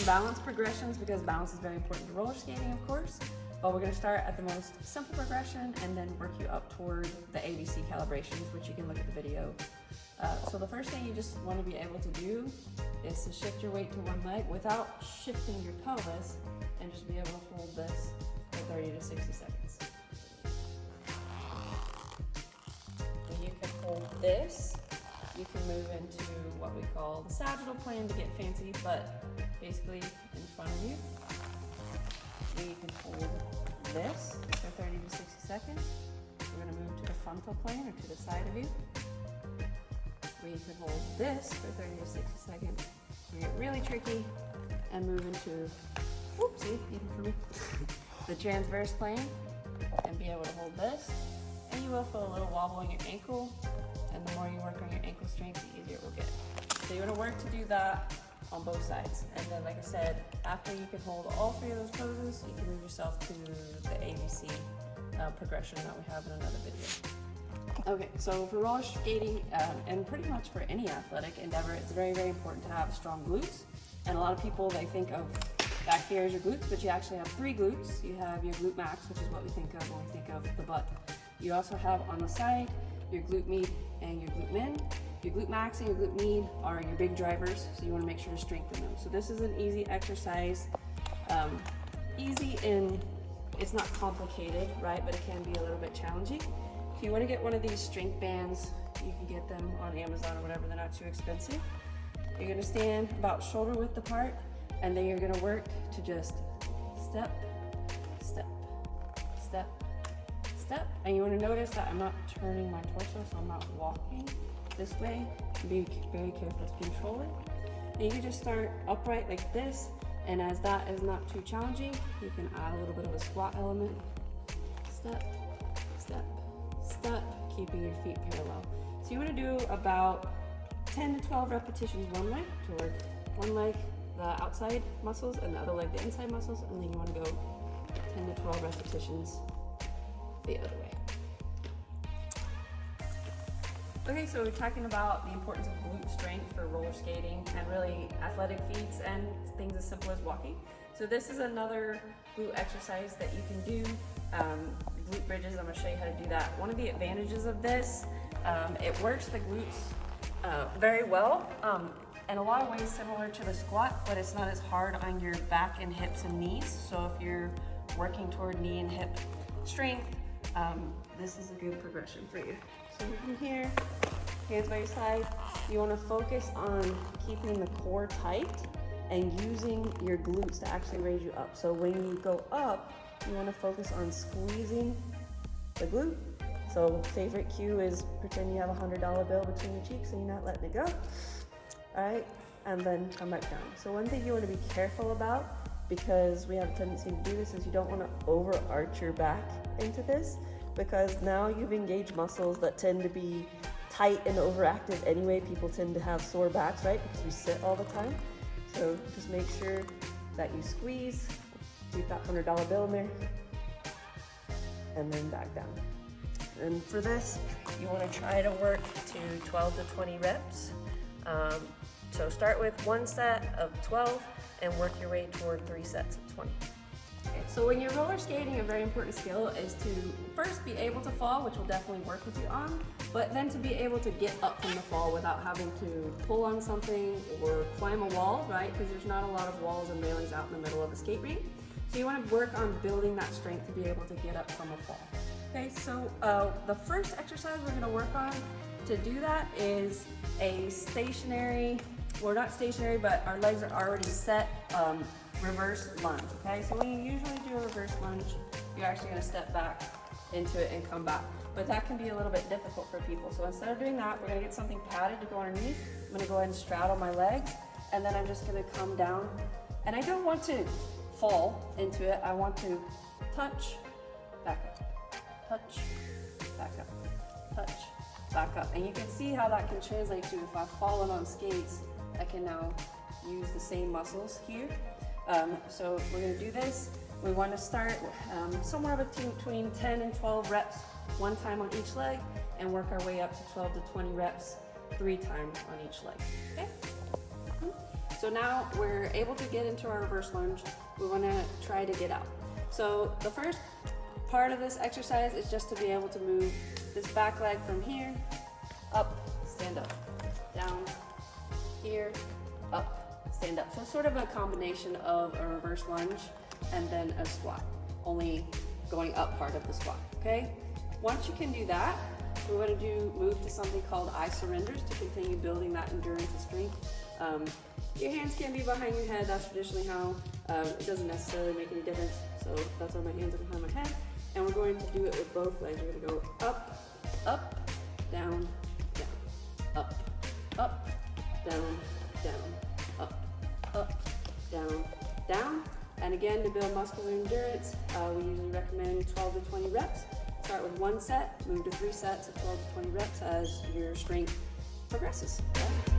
some balance progressions because balance is very important to roller skating, of course. But we're going to start at the most simple progression and then work you up toward the ABC calibrations, which you can look at the video. So the first thing you just want to be able to do is to shift your weight to one leg without shifting your pelvis, and just be able to hold this for 30 to 60 seconds. When you can hold this, you can move into what we call the sagittal plane to get fancy, but basically in front of you. You can hold this for 30 to 60 seconds. We're going to move to the frontal plane or to the side of you. We can hold this for 30 to 60 seconds. We get really tricky and move into, whoopsie, even for me, the transverse plane, and be able to hold this. And you will feel a little wobble in your ankle, and the more you work on your ankle strength, the easier it will get. So you want to work to do that on both sides. And then, like I said, after you can hold all three of those poses, you can move yourself to the ABC progression that we have in another video. Okay, so for roller skating, and pretty much for any athletic endeavor, it's very, very important to have strong glutes. And a lot of people, they think of back here as your glutes, but you actually have three glutes. You have your glute max, which is what we think of when we think of the butt. You also have on the side your glute med and your glute min. Your glute max and your glute med are your big drivers, so you want to make sure to strengthen them. So this is an easy exercise, easy in, it's not complicated, right? But it can be a little bit challenging. If you want to get one of these strength bands, you can get them on Amazon or whatever, they're not too expensive. You're going to stand about shoulder width apart, and then you're going to work to just step, step, step, step. And you want to notice that I'm not turning my torso, so I'm not walking this way. Be very careful to control it. And you can just start upright like this, and as that is not too challenging, you can add a little bit of a squat element. Step, step, step, keeping your feet parallel. So you want to do about 10 to 12 repetitions one leg to work one leg the outside muscles and the other leg the inside muscles, and then you want to go 10 to 12 repetitions the other way. Okay, so we're talking about the importance of glute strength for roller skating and really athletic feats and things as simple as walking. So this is another glute exercise that you can do. Glute bridges, I'm going to show you how to do that. One of the advantages of this, it works the glutes very well, in a lot of ways similar to the squat, but it's not as hard on your back and hips and knees. So if you're working toward knee and hip strength, this is a good progression for you. So from here, hands by your side, you want to focus on keeping the core tight and using your glutes to actually raise you up. So when you go up, you want to focus on squeezing the glute. So favorite cue is pretend you have a $100 bill between your cheeks and you're not letting it go. All right, and then come back down. So one thing you want to be careful about, because we have a tendency to do this, is you don't want to overarch your back into this, because now you've engaged muscles that tend to be tight and overactive anyway. People tend to have sore backs, right? Because we sit all the time. So just make sure that you squeeze, keep that $100 bill in there, and then back down. And for this, you want to try to work to 12 to 20 reps. So start with one set of 12 and work your way toward 3 sets of 20. Okay, so when you're roller skating, a very important skill is to first be able to fall, which will definitely work with you on, but then to be able to get up from the fall without having to pull on something or climb a wall, right? Because there's not a lot of walls and railings out in the middle of a skate rink. So you want to work on building that strength to be able to get up from a fall. Okay, so the first exercise we're going to work on to do that is a stationary, well, not stationary, but our legs are already set reverse lunge. Okay, so when you usually do a reverse lunge, you're actually going to step back into it and come back. But that can be a little bit difficult for people. So instead of doing that, we're going to get something padded to go underneath. I'm going to go ahead and straddle my legs, and then I'm just going to come down. And I don't want to fall into it. I want to touch, back up, touch, back up, touch, back up. And you can see how that can translate to if I've fallen on skates, I can now use the same muscles here. So we're going to do this. We want to start somewhere between 10 and 12 reps one time on each leg, and work our way up to 12 to 20 reps 3 times on each leg. Okay? So now we're able to get into our reverse lunge. We want to try to get out. So the first part of this exercise is just to be able to move this back leg from here, up, stand up, down, here, up, stand up. So sort of a combination of a reverse lunge and then a squat, only going up part of the squat, okay? Once you can do that, we want to move to something called I surrenders to continue building that endurance and strength. Your hands can be behind your head. That's traditionally how. It doesn't necessarily make any difference. So that's why my hands are behind my head. And we're going to do it with both legs. We're going to go up, up, down, down, up, up, down, down, up, up, down, down. And again, to build muscular endurance, we usually recommend 12 to 20 reps. Start with one set, move to 3 sets of 12 to 20 reps as your strength progresses. Okay?